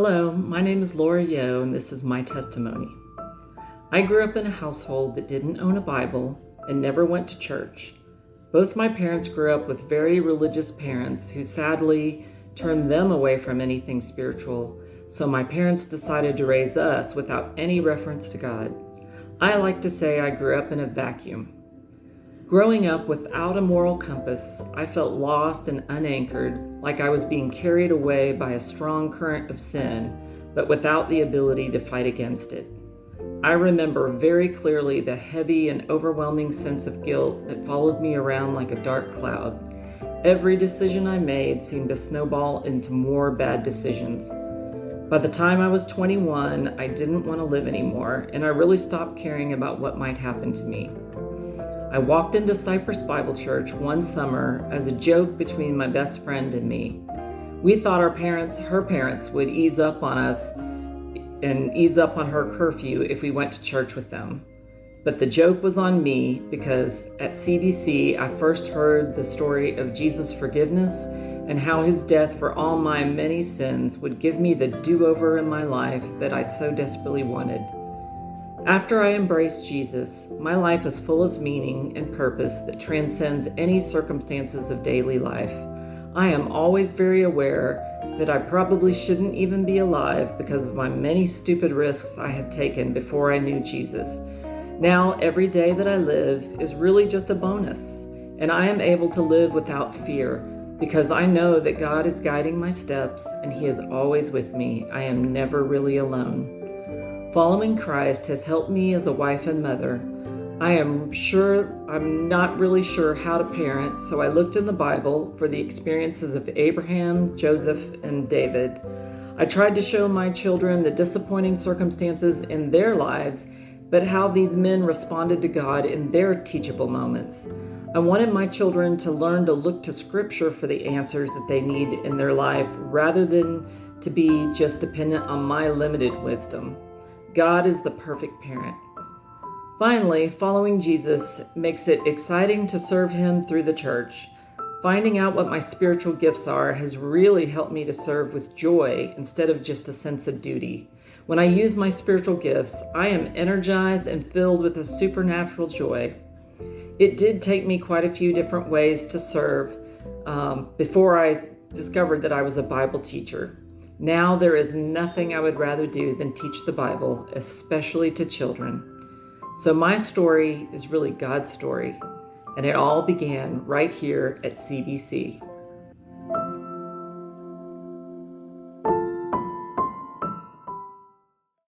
Hello, my name is Yough, and this is my testimony. I grew up in a household that didn't own a Bible and never went to church. Both my parents grew up with very religious parents who sadly turned them away from anything spiritual, so my parents decided to raise us without any reference to God. I like to say I grew up in a vacuum. Growing up without a moral compass, I felt lost and unanchored, like I was being carried away by a strong current of sin, but without the ability to fight against it. I remember very clearly the heavy and overwhelming sense of guilt that followed me around like a dark cloud. Every decision I made seemed to snowball into more bad decisions. By the time I was 21, I didn't want to live anymore, and I really stopped caring about what might happen to me. I walked into Cypress Bible Church one summer as a joke between my best friend and me. We thought her parents would ease up on us and ease up on her curfew if we went to church with them. But the joke was on me because at CBC I first heard the story of Jesus' forgiveness and how his death for all my many sins would give me the do-over in my life that I so desperately wanted. After I embraced Jesus, my life is full of meaning and purpose that transcends any circumstances of daily life. I am always very aware that I probably shouldn't even be alive because of my many stupid risks I had taken before I knew Jesus. Now, every day that I live is really just a bonus, and I am able to live without fear because I know that God is guiding my steps and he is always with me. I am never really alone. Following Christ has helped me as a wife and mother. I'm not really sure how to parent, so I looked in the Bible for the experiences of Abraham, Joseph, and David. I tried to show my children the disappointing circumstances in their lives, but how these men responded to God in their teachable moments. I wanted my children to learn to look to Scripture for the answers that they need in their life, rather than to be just dependent on my limited wisdom. God is the perfect parent. Finally, following Jesus makes it exciting to serve him through the church. Finding out what my spiritual gifts are has really helped me to serve with joy instead of just a sense of duty. When I use my spiritual gifts, I am energized and filled with a supernatural joy. It did take me quite a few different ways to serve before I discovered that I was a Bible teacher. Now there is nothing I would rather do than teach the Bible, especially to children. So my story is really God's story, and it all began right here at CBC.